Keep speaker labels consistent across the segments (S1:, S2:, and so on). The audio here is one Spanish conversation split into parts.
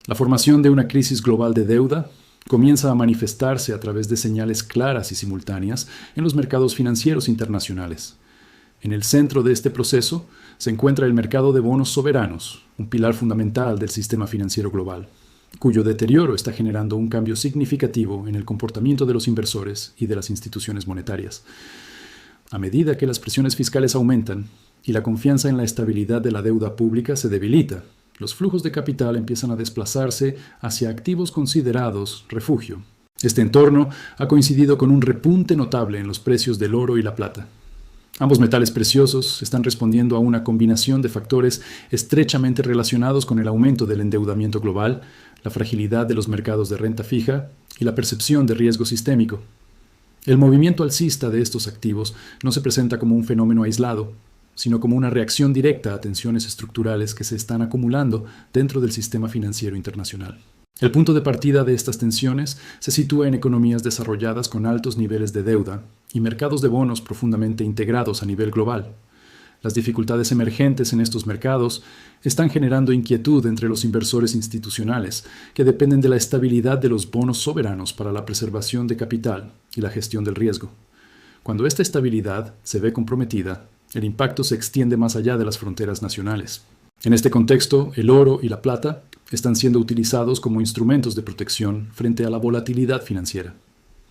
S1: La formación de una crisis global de deuda comienza a manifestarse a través de señales claras y simultáneas en los mercados financieros internacionales. En el centro de este proceso se encuentra el mercado de bonos soberanos, un pilar fundamental del sistema financiero global, cuyo deterioro está generando un cambio significativo en el comportamiento de los inversores y de las instituciones monetarias. A medida que las presiones fiscales aumentan y la confianza en la estabilidad de la deuda pública se debilita, los flujos de capital empiezan a desplazarse hacia activos considerados refugio. Este entorno ha coincidido con un repunte notable en los precios del oro y la plata. Ambos metales preciosos están respondiendo a una combinación de factores estrechamente relacionados con el aumento del endeudamiento global, la fragilidad de los mercados de renta fija y la percepción de riesgo sistémico. El movimiento alcista de estos activos no se presenta como un fenómeno aislado, sino como una reacción directa a tensiones estructurales que se están acumulando dentro del sistema financiero internacional. El punto de partida de estas tensiones se sitúa en economías desarrolladas con altos niveles de deuda y mercados de bonos profundamente integrados a nivel global. Las dificultades emergentes en estos mercados están generando inquietud entre los inversores institucionales, que dependen de la estabilidad de los bonos soberanos para la preservación de capital y la gestión del riesgo. Cuando esta estabilidad se ve comprometida, el impacto se extiende más allá de las fronteras nacionales. En este contexto, el oro y la plata están siendo utilizados como instrumentos de protección frente a la volatilidad financiera.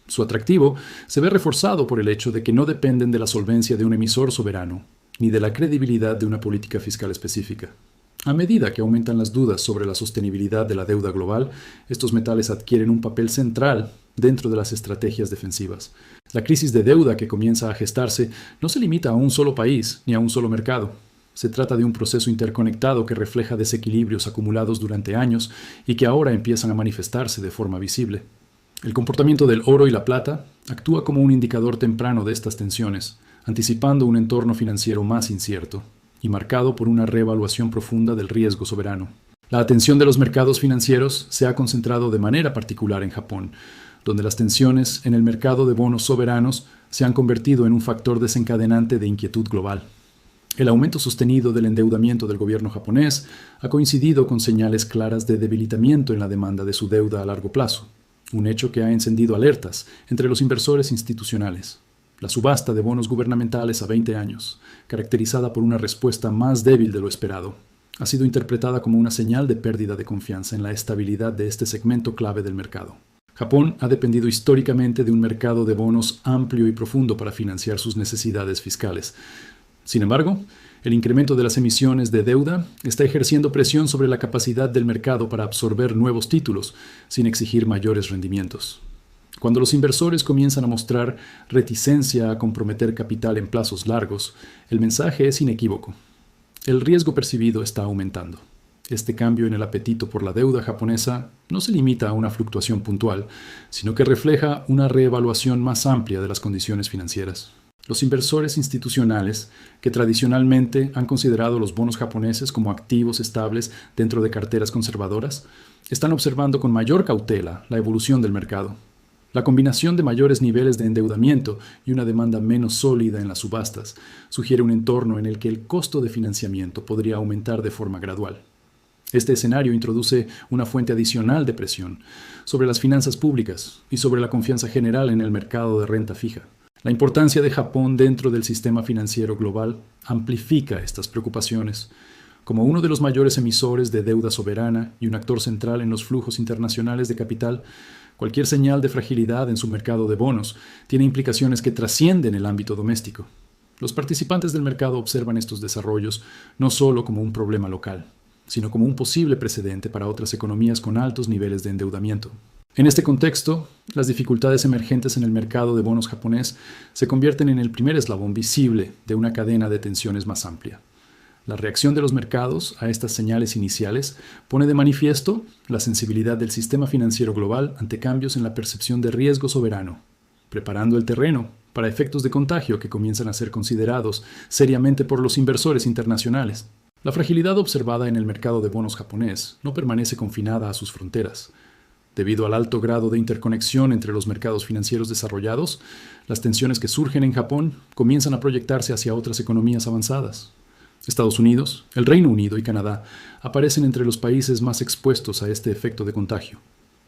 S1: Su atractivo se ve reforzado por el hecho de que no dependen de la solvencia de un emisor soberano, ni de la credibilidad de una política fiscal específica. A medida que aumentan las dudas sobre la sostenibilidad de la deuda global, estos metales adquieren un papel central dentro de las estrategias defensivas. La crisis de deuda que comienza a gestarse no se limita a un solo país ni a un solo mercado. Se trata de un proceso interconectado que refleja desequilibrios acumulados durante años y que ahora empiezan a manifestarse de forma visible. El comportamiento del oro y la plata actúa como un indicador temprano de estas tensiones, anticipando un entorno financiero más incierto y marcado por una reevaluación profunda del riesgo soberano. La atención de los mercados financieros se ha concentrado de manera particular en Japón, donde las tensiones en el mercado de bonos soberanos se han convertido en un factor desencadenante de inquietud global. El aumento sostenido del endeudamiento del gobierno japonés ha coincidido con señales claras de debilitamiento en la demanda de su deuda a largo plazo, un hecho que ha encendido alertas entre los inversores institucionales. La subasta de bonos gubernamentales a 20 años, caracterizada por una respuesta más débil de lo esperado, ha sido interpretada como una señal de pérdida de confianza en la estabilidad de este segmento clave del mercado. Japón ha dependido históricamente de un mercado de bonos amplio y profundo para financiar sus necesidades fiscales. Sin embargo, el incremento de las emisiones de deuda está ejerciendo presión sobre la capacidad del mercado para absorber nuevos títulos, sin exigir mayores rendimientos. Cuando los inversores comienzan a mostrar reticencia a comprometer capital en plazos largos, el mensaje es inequívoco. El riesgo percibido está aumentando. Este cambio en el apetito por la deuda japonesa no se limita a una fluctuación puntual, sino que refleja una reevaluación más amplia de las condiciones financieras. Los inversores institucionales, que tradicionalmente han considerado los bonos japoneses como activos estables dentro de carteras conservadoras, están observando con mayor cautela la evolución del mercado. La combinación de mayores niveles de endeudamiento y una demanda menos sólida en las subastas sugiere un entorno en el que el costo de financiamiento podría aumentar de forma gradual. Este escenario introduce una fuente adicional de presión sobre las finanzas públicas y sobre la confianza general en el mercado de renta fija. La importancia de Japón dentro del sistema financiero global amplifica estas preocupaciones. Como uno de los mayores emisores de deuda soberana y un actor central en los flujos internacionales de capital, cualquier señal de fragilidad en su mercado de bonos tiene implicaciones que trascienden el ámbito doméstico. Los participantes del mercado observan estos desarrollos no solo como un problema local, sino como un posible precedente para otras economías con altos niveles de endeudamiento. En este contexto, las dificultades emergentes en el mercado de bonos japonés se convierten en el primer eslabón visible de una cadena de tensiones más amplia. La reacción de los mercados a estas señales iniciales pone de manifiesto la sensibilidad del sistema financiero global ante cambios en la percepción de riesgo soberano, preparando el terreno para efectos de contagio que comienzan a ser considerados seriamente por los inversores internacionales. La fragilidad observada en el mercado de bonos japonés no permanece confinada a sus fronteras. Debido al alto grado de interconexión entre los mercados financieros desarrollados, las tensiones que surgen en Japón comienzan a proyectarse hacia otras economías avanzadas. Estados Unidos, el Reino Unido y Canadá aparecen entre los países más expuestos a este efecto de contagio,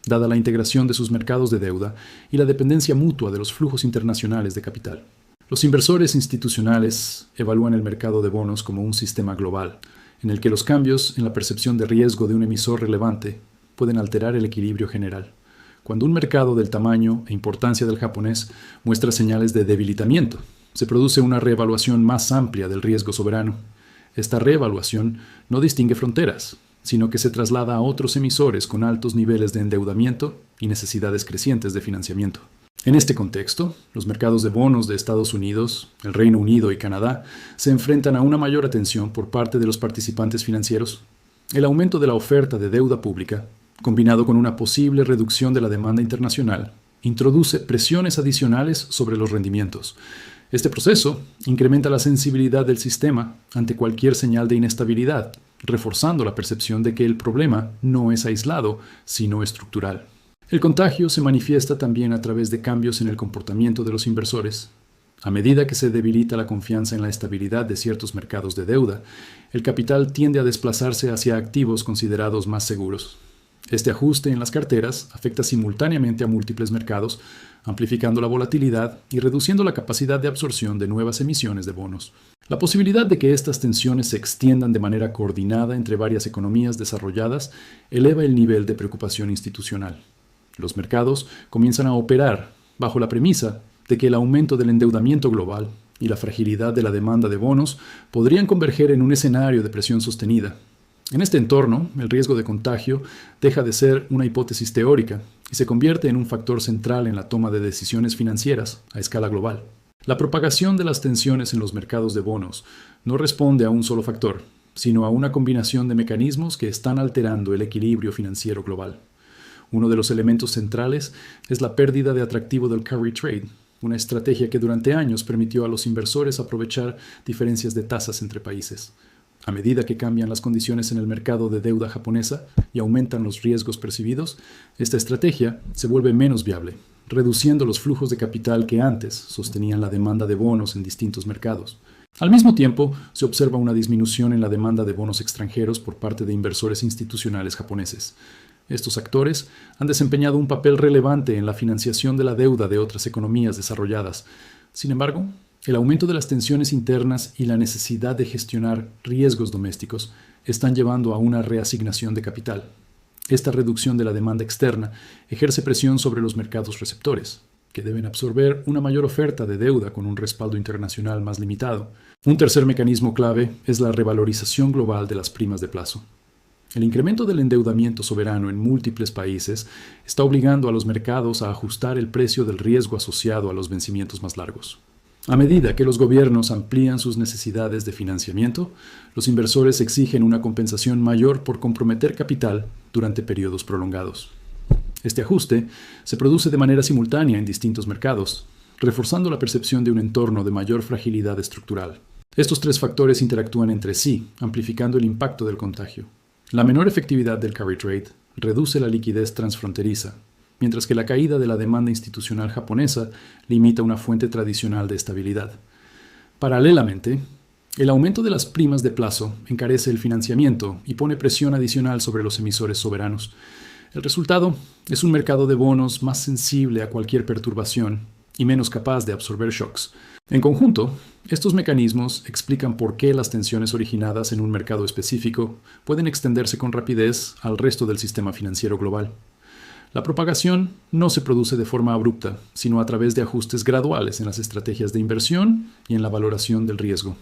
S1: dada la integración de sus mercados de deuda y la dependencia mutua de los flujos internacionales de capital. Los inversores institucionales evalúan el mercado de bonos como un sistema global, en el que los cambios en la percepción de riesgo de un emisor relevante pueden alterar el equilibrio general. Cuando un mercado del tamaño e importancia del japonés muestra señales de debilitamiento, se produce una reevaluación más amplia del riesgo soberano. Esta reevaluación no distingue fronteras, sino que se traslada a otros emisores con altos niveles de endeudamiento y necesidades crecientes de financiamiento. En este contexto, los mercados de bonos de Estados Unidos, el Reino Unido y Canadá se enfrentan a una mayor atención por parte de los participantes financieros. El aumento de la oferta de deuda pública, combinado con una posible reducción de la demanda internacional, introduce presiones adicionales sobre los rendimientos. Este proceso incrementa la sensibilidad del sistema ante cualquier señal de inestabilidad, reforzando la percepción de que el problema no es aislado, sino estructural. El contagio se manifiesta también a través de cambios en el comportamiento de los inversores. A medida que se debilita la confianza en la estabilidad de ciertos mercados de deuda, el capital tiende a desplazarse hacia activos considerados más seguros. Este ajuste en las carteras afecta simultáneamente a múltiples mercados, amplificando la volatilidad y reduciendo la capacidad de absorción de nuevas emisiones de bonos. La posibilidad de que estas tensiones se extiendan de manera coordinada entre varias economías desarrolladas eleva el nivel de preocupación institucional. Los mercados comienzan a operar bajo la premisa de que el aumento del endeudamiento global y la fragilidad de la demanda de bonos podrían converger en un escenario de presión sostenida. En este entorno, el riesgo de contagio deja de ser una hipótesis teórica y se convierte en un factor central en la toma de decisiones financieras a escala global. La propagación de las tensiones en los mercados de bonos no responde a un solo factor, sino a una combinación de mecanismos que están alterando el equilibrio financiero global. Uno de los elementos centrales es la pérdida de atractivo del carry trade, una estrategia que durante años permitió a los inversores aprovechar diferencias de tasas entre países. A medida que cambian las condiciones en el mercado de deuda japonesa y aumentan los riesgos percibidos, esta estrategia se vuelve menos viable, reduciendo los flujos de capital que antes sostenían la demanda de bonos en distintos mercados. Al mismo tiempo, se observa una disminución en la demanda de bonos extranjeros por parte de inversores institucionales japoneses. Estos actores han desempeñado un papel relevante en la financiación de la deuda de otras economías desarrolladas. Sin embargo, el aumento de las tensiones internas y la necesidad de gestionar riesgos domésticos están llevando a una reasignación de capital. Esta reducción de la demanda externa ejerce presión sobre los mercados receptores, que deben absorber una mayor oferta de deuda con un respaldo internacional más limitado. Un tercer mecanismo clave es la revalorización global de las primas de plazo. El incremento del endeudamiento soberano en múltiples países está obligando a los mercados a ajustar el precio del riesgo asociado a los vencimientos más largos. A medida que los gobiernos amplían sus necesidades de financiamiento, los inversores exigen una compensación mayor por comprometer capital durante periodos prolongados. Este ajuste se produce de manera simultánea en distintos mercados, reforzando la percepción de un entorno de mayor fragilidad estructural. Estos tres factores interactúan entre sí, amplificando el impacto del contagio. La menor efectividad del carry trade reduce la liquidez transfronteriza, mientras que la caída de la demanda institucional japonesa limita una fuente tradicional de estabilidad. Paralelamente, el aumento de las primas de plazo encarece el financiamiento y pone presión adicional sobre los emisores soberanos. El resultado es un mercado de bonos más sensible a cualquier perturbación y menos capaz de absorber shocks. En conjunto, estos mecanismos explican por qué las tensiones originadas en un mercado específico pueden extenderse con rapidez al resto del sistema financiero global. La propagación no se produce de forma abrupta, sino a través de ajustes graduales en las estrategias de inversión y en la valoración del riesgo.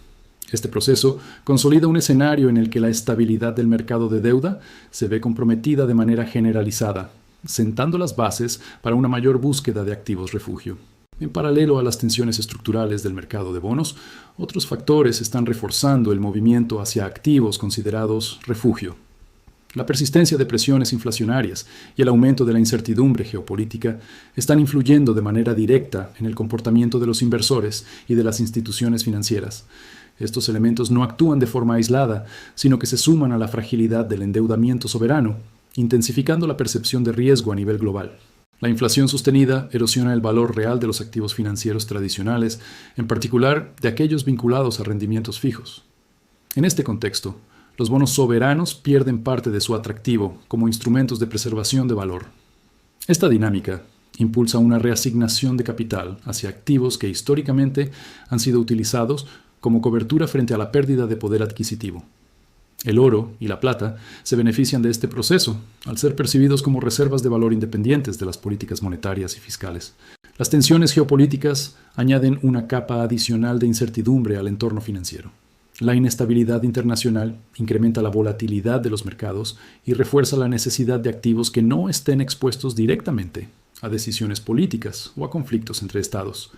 S1: Este proceso consolida un escenario en el que la estabilidad del mercado de deuda se ve comprometida de manera generalizada, sentando las bases para una mayor búsqueda de activos refugio. En paralelo a las tensiones estructurales del mercado de bonos, otros factores están reforzando el movimiento hacia activos considerados refugio. La persistencia de presiones inflacionarias y el aumento de la incertidumbre geopolítica están influyendo de manera directa en el comportamiento de los inversores y de las instituciones financieras. Estos elementos no actúan de forma aislada, sino que se suman a la fragilidad del endeudamiento soberano, intensificando la percepción de riesgo a nivel global. La inflación sostenida erosiona el valor real de los activos financieros tradicionales, en particular de aquellos vinculados a rendimientos fijos. En este contexto, los bonos soberanos pierden parte de su atractivo como instrumentos de preservación de valor. Esta dinámica impulsa una reasignación de capital hacia activos que históricamente han sido utilizados como cobertura frente a la pérdida de poder adquisitivo. El oro y la plata se benefician de este proceso, al ser percibidos como reservas de valor independientes de las políticas monetarias y fiscales. Las tensiones geopolíticas añaden una capa adicional de incertidumbre al entorno financiero. La inestabilidad internacional incrementa la volatilidad de los mercados y refuerza la necesidad de activos que no estén expuestos directamente a decisiones políticas o a conflictos entre estados.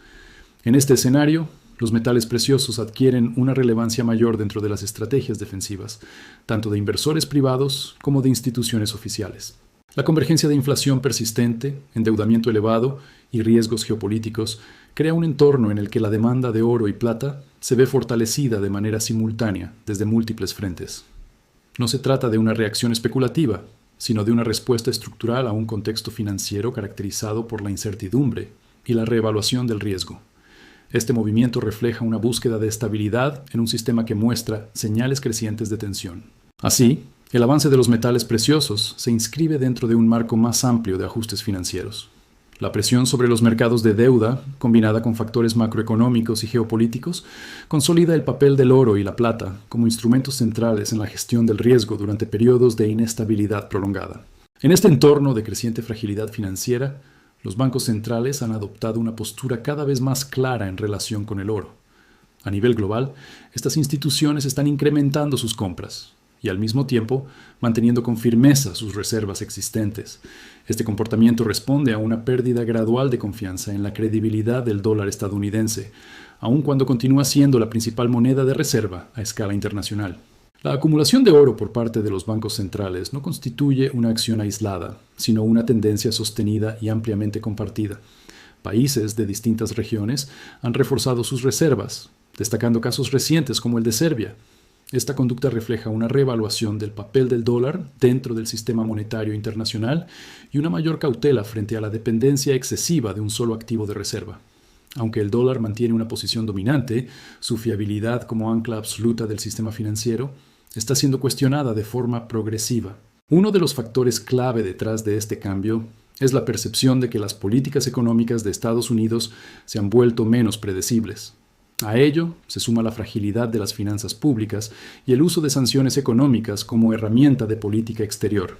S1: En este escenario, los metales preciosos adquieren una relevancia mayor dentro de las estrategias defensivas, tanto de inversores privados como de instituciones oficiales. La convergencia de inflación persistente, endeudamiento elevado y riesgos geopolíticos crea un entorno en el que la demanda de oro y plata se ve fortalecida de manera simultánea desde múltiples frentes. No se trata de una reacción especulativa, sino de una respuesta estructural a un contexto financiero caracterizado por la incertidumbre y la reevaluación del riesgo. Este movimiento refleja una búsqueda de estabilidad en un sistema que muestra señales crecientes de tensión. Así, el avance de los metales preciosos se inscribe dentro de un marco más amplio de ajustes financieros. La presión sobre los mercados de deuda, combinada con factores macroeconómicos y geopolíticos, consolida el papel del oro y la plata como instrumentos centrales en la gestión del riesgo durante periodos de inestabilidad prolongada. En este entorno de creciente fragilidad financiera, los bancos centrales han adoptado una postura cada vez más clara en relación con el oro. A nivel global, estas instituciones están incrementando sus compras y al mismo tiempo manteniendo con firmeza sus reservas existentes. Este comportamiento responde a una pérdida gradual de confianza en la credibilidad del dólar estadounidense, aun cuando continúa siendo la principal moneda de reserva a escala internacional. La acumulación de oro por parte de los bancos centrales no constituye una acción aislada, sino una tendencia sostenida y ampliamente compartida. Países de distintas regiones han reforzado sus reservas, destacando casos recientes como el de Serbia. Esta conducta refleja una reevaluación del papel del dólar dentro del sistema monetario internacional y una mayor cautela frente a la dependencia excesiva de un solo activo de reserva. Aunque el dólar mantiene una posición dominante, su fiabilidad como ancla absoluta del sistema financiero está siendo cuestionada de forma progresiva. Uno de los factores clave detrás de este cambio es la percepción de que las políticas económicas de Estados Unidos se han vuelto menos predecibles. A ello se suma la fragilidad de las finanzas públicas y el uso de sanciones económicas como herramienta de política exterior.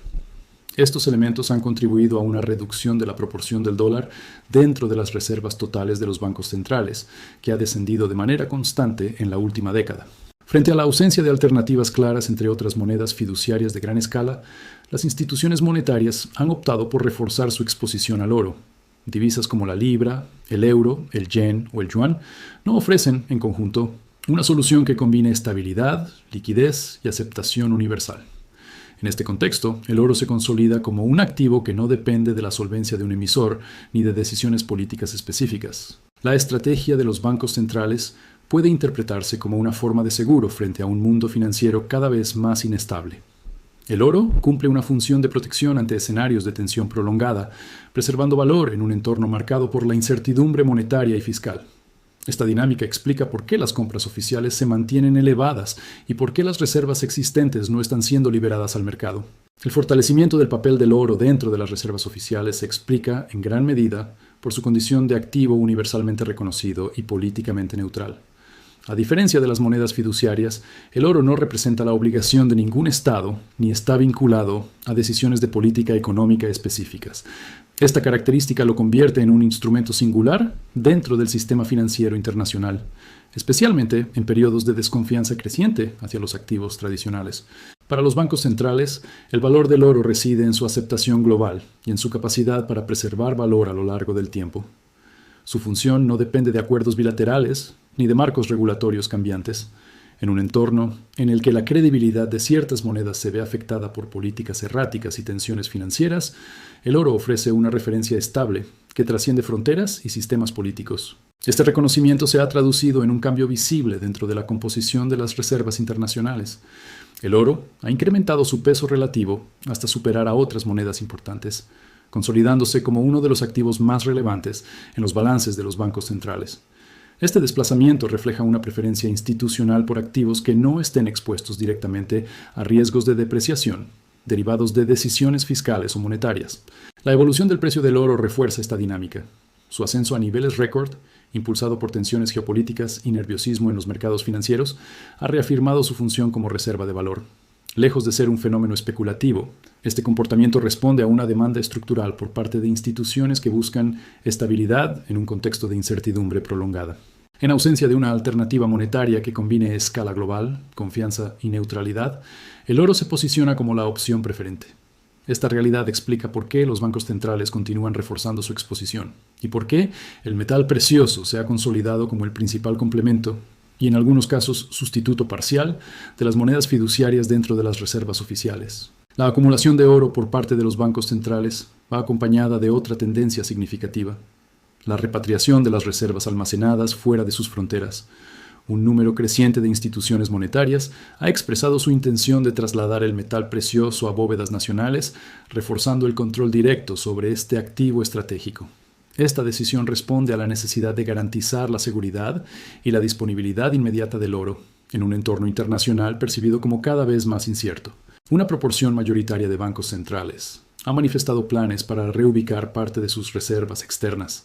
S1: Estos elementos han contribuido a una reducción de la proporción del dólar dentro de las reservas totales de los bancos centrales, que ha descendido de manera constante en la última década. Frente a la ausencia de alternativas claras entre otras monedas fiduciarias de gran escala, las instituciones monetarias han optado por reforzar su exposición al oro. Divisas como la libra, el euro, el yen o el yuan no ofrecen, en conjunto, una solución que combine estabilidad, liquidez y aceptación universal. En este contexto, el oro se consolida como un activo que no depende de la solvencia de un emisor ni de decisiones políticas específicas. La estrategia de los bancos centrales puede interpretarse como una forma de seguro frente a un mundo financiero cada vez más inestable. El oro cumple una función de protección ante escenarios de tensión prolongada, preservando valor en un entorno marcado por la incertidumbre monetaria y fiscal. Esta dinámica explica por qué las compras oficiales se mantienen elevadas y por qué las reservas existentes no están siendo liberadas al mercado. El fortalecimiento del papel del oro dentro de las reservas oficiales se explica, en gran medida, por su condición de activo universalmente reconocido y políticamente neutral. A diferencia de las monedas fiduciarias, el oro no representa la obligación de ningún Estado ni está vinculado a decisiones de política económica específicas. Esta característica lo convierte en un instrumento singular dentro del sistema financiero internacional, especialmente en periodos de desconfianza creciente hacia los activos tradicionales. Para los bancos centrales, el valor del oro reside en su aceptación global y en su capacidad para preservar valor a lo largo del tiempo. Su función no depende de acuerdos bilaterales ni de marcos regulatorios cambiantes. En un entorno en el que la credibilidad de ciertas monedas se ve afectada por políticas erráticas y tensiones financieras, el oro ofrece una referencia estable que trasciende fronteras y sistemas políticos. Este reconocimiento se ha traducido en un cambio visible dentro de la composición de las reservas internacionales. El oro ha incrementado su peso relativo hasta superar a otras monedas importantes, consolidándose como uno de los activos más relevantes en los balances de los bancos centrales. Este desplazamiento refleja una preferencia institucional por activos que no estén expuestos directamente a riesgos de depreciación, derivados de decisiones fiscales o monetarias. La evolución del precio del oro refuerza esta dinámica. Su ascenso a niveles récord, impulsado por tensiones geopolíticas y nerviosismo en los mercados financieros, ha reafirmado su función como reserva de valor. Lejos de ser un fenómeno especulativo, este comportamiento responde a una demanda estructural por parte de instituciones que buscan estabilidad en un contexto de incertidumbre prolongada. En ausencia de una alternativa monetaria que combine escala global, confianza y neutralidad, el oro se posiciona como la opción preferente. Esta realidad explica por qué los bancos centrales continúan reforzando su exposición y por qué el metal precioso se ha consolidado como el principal complemento y en algunos casos sustituto parcial de las monedas fiduciarias dentro de las reservas oficiales. La acumulación de oro por parte de los bancos centrales va acompañada de otra tendencia significativa: la repatriación de las reservas almacenadas fuera de sus fronteras. Un número creciente de instituciones monetarias ha expresado su intención de trasladar el metal precioso a bóvedas nacionales, reforzando el control directo sobre este activo estratégico. Esta decisión responde a la necesidad de garantizar la seguridad y la disponibilidad inmediata del oro, en un entorno internacional percibido como cada vez más incierto. Una proporción mayoritaria de bancos centrales ha manifestado planes para reubicar parte de sus reservas externas.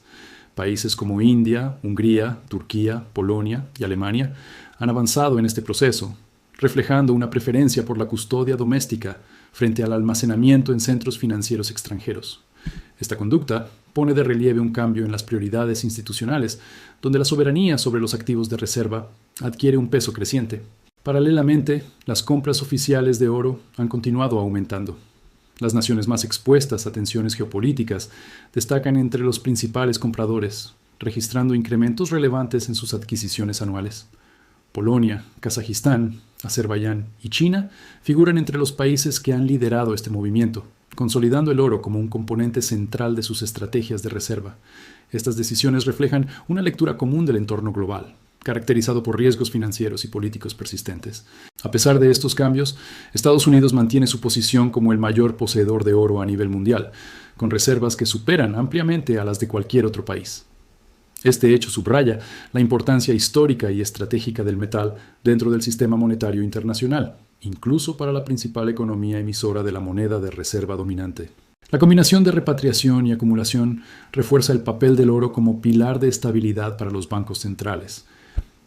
S1: Países como India, Hungría, Turquía, Polonia y Alemania han avanzado en este proceso, reflejando una preferencia por la custodia doméstica frente al almacenamiento en centros financieros extranjeros. Esta conducta pone de relieve un cambio en las prioridades institucionales, donde la soberanía sobre los activos de reserva adquiere un peso creciente. Paralelamente, las compras oficiales de oro han continuado aumentando. Las naciones más expuestas a tensiones geopolíticas destacan entre los principales compradores, registrando incrementos relevantes en sus adquisiciones anuales. Polonia, Kazajistán, Azerbaiyán y China figuran entre los países que han liderado este movimiento, consolidando el oro como un componente central de sus estrategias de reserva. Estas decisiones reflejan una lectura común del entorno global, caracterizado por riesgos financieros y políticos persistentes. A pesar de estos cambios, Estados Unidos mantiene su posición como el mayor poseedor de oro a nivel mundial, con reservas que superan ampliamente a las de cualquier otro país. Este hecho subraya la importancia histórica y estratégica del metal dentro del sistema monetario internacional, incluso para la principal economía emisora de la moneda de reserva dominante. La combinación de repatriación y acumulación refuerza el papel del oro como pilar de estabilidad para los bancos centrales.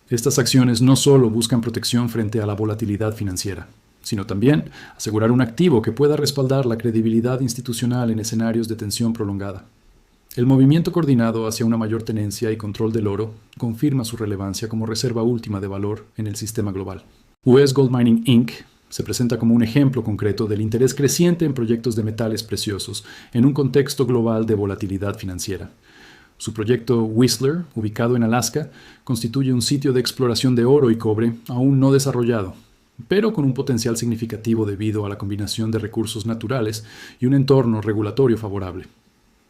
S1: Estas acciones no solo buscan protección frente a la volatilidad financiera, sino también asegurar un activo que pueda respaldar la credibilidad institucional en escenarios de tensión prolongada. El movimiento coordinado hacia una mayor tenencia y control del oro confirma su relevancia como reserva última de valor en el sistema global. US Gold Mining Inc. se presenta como un ejemplo concreto del interés creciente en proyectos de metales preciosos en un contexto global de volatilidad financiera. Su proyecto Whistler, ubicado en Alaska, constituye un sitio de exploración de oro y cobre aún no desarrollado, pero con un potencial significativo debido a la combinación de recursos naturales y un entorno regulatorio favorable.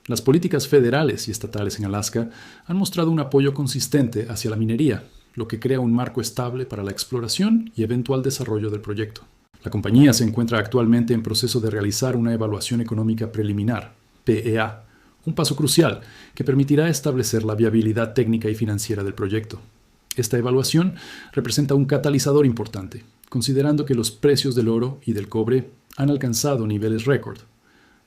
S1: Las políticas federales y estatales en Alaska han mostrado un apoyo consistente hacia la minería, lo que crea un marco estable para la exploración y eventual desarrollo del proyecto. La compañía se encuentra actualmente en proceso de realizar una evaluación económica preliminar, PEA, un paso crucial que permitirá establecer la viabilidad técnica y financiera del proyecto. Esta evaluación representa un catalizador importante, considerando que los precios del oro y del cobre han alcanzado niveles récord.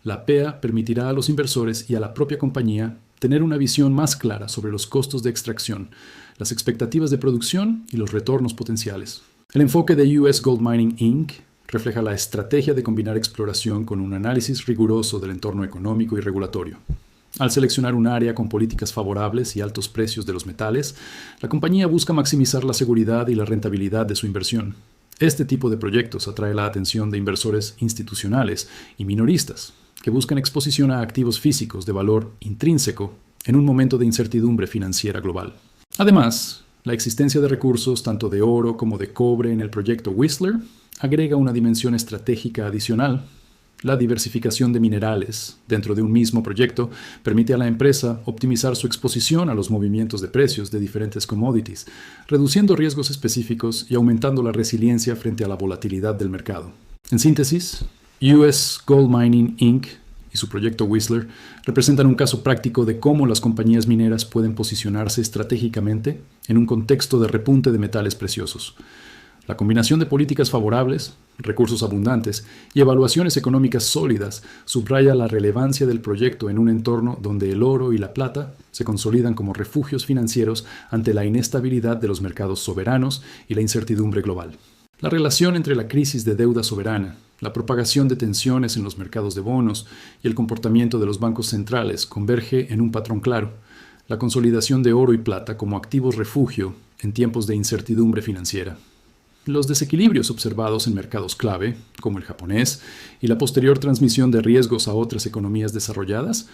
S1: La PEA permitirá a los inversores y a la propia compañía tener una visión más clara sobre los costos de extracción, las expectativas de producción y los retornos potenciales. El enfoque de US Gold Mining Inc. refleja la estrategia de combinar exploración con un análisis riguroso del entorno económico y regulatorio. Al seleccionar un área con políticas favorables y altos precios de los metales, la compañía busca maximizar la seguridad y la rentabilidad de su inversión. Este tipo de proyectos atrae la atención de inversores institucionales y minoristas, que buscan exposición a activos físicos de valor intrínseco en un momento de incertidumbre financiera global. Además, la existencia de recursos tanto de oro como de cobre en el proyecto Whistler agrega una dimensión estratégica adicional. La diversificación de minerales dentro de un mismo proyecto permite a la empresa optimizar su exposición a los movimientos de precios de diferentes commodities, reduciendo riesgos específicos y aumentando la resiliencia frente a la volatilidad del mercado. En síntesis, US Gold Mining Inc. y su proyecto Whistler representan un caso práctico de cómo las compañías mineras pueden posicionarse estratégicamente en un contexto de repunte de metales preciosos. La combinación de políticas favorables, recursos abundantes y evaluaciones económicas sólidas subraya la relevancia del proyecto en un entorno donde el oro y la plata se consolidan como refugios financieros ante la inestabilidad de los mercados soberanos y la incertidumbre global. La relación entre la crisis de deuda soberana, la propagación de tensiones en los mercados de bonos y el comportamiento de los bancos centrales converge en un patrón claro: la consolidación de oro y plata como activos refugio en tiempos de incertidumbre financiera. Los desequilibrios observados en mercados clave, como el japonés, y la posterior transmisión de riesgos a otras economías desarrolladas,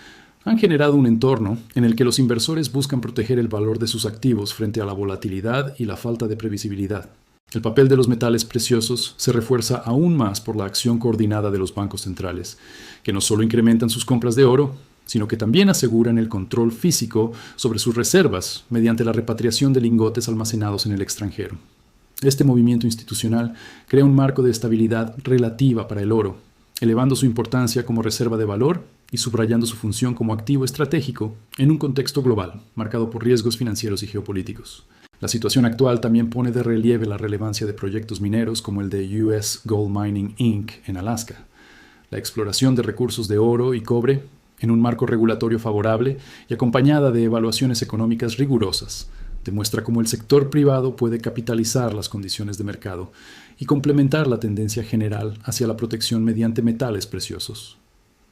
S1: han generado un entorno en el que los inversores buscan proteger el valor de sus activos frente a la volatilidad y la falta de previsibilidad. El papel de los metales preciosos se refuerza aún más por la acción coordinada de los bancos centrales, que no solo incrementan sus compras de oro, sino que también aseguran el control físico sobre sus reservas mediante la repatriación de lingotes almacenados en el extranjero. Este movimiento institucional crea un marco de estabilidad relativa para el oro, elevando su importancia como reserva de valor y subrayando su función como activo estratégico en un contexto global, marcado por riesgos financieros y geopolíticos. La situación actual también pone de relieve la relevancia de proyectos mineros como el de US Gold Mining Inc. en Alaska. La exploración de recursos de oro y cobre, en un marco regulatorio favorable y acompañada de evaluaciones económicas rigurosas, demuestra cómo el sector privado puede capitalizar las condiciones de mercado y complementar la tendencia general hacia la protección mediante metales preciosos.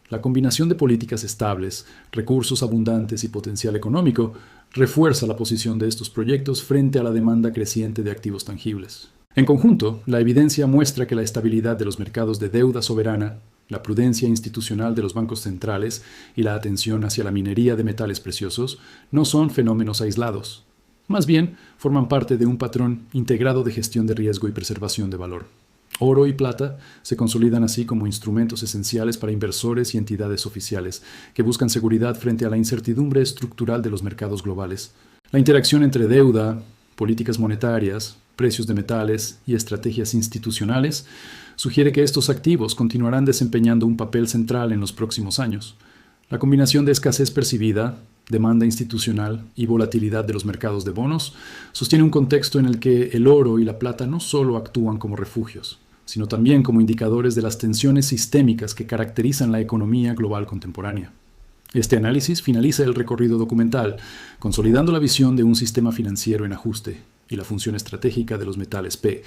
S1: La combinación de políticas estables, recursos abundantes y potencial económico refuerza la posición de estos proyectos frente a la demanda creciente de activos tangibles. En conjunto, la evidencia muestra que la estabilidad de los mercados de deuda soberana, la prudencia institucional de los bancos centrales y la atención hacia la minería de metales preciosos no son fenómenos aislados. Más bien, forman parte de un patrón integrado de gestión de riesgo y preservación de valor. Oro y plata se consolidan así como instrumentos esenciales para inversores y entidades oficiales que buscan seguridad frente a la incertidumbre estructural de los mercados globales. La interacción entre deuda, políticas monetarias, precios de metales y estrategias institucionales sugiere que estos activos continuarán desempeñando un papel central en los próximos años. La combinación de escasez percibida, demanda institucional y volatilidad de los mercados de bonos sostiene un contexto en el que el oro y la plata no solo actúan como refugios, sino también como indicadores de las tensiones sistémicas que caracterizan la economía global contemporánea. Este análisis finaliza el recorrido documental, consolidando la visión de un sistema financiero en ajuste y la función estratégica de los metales P,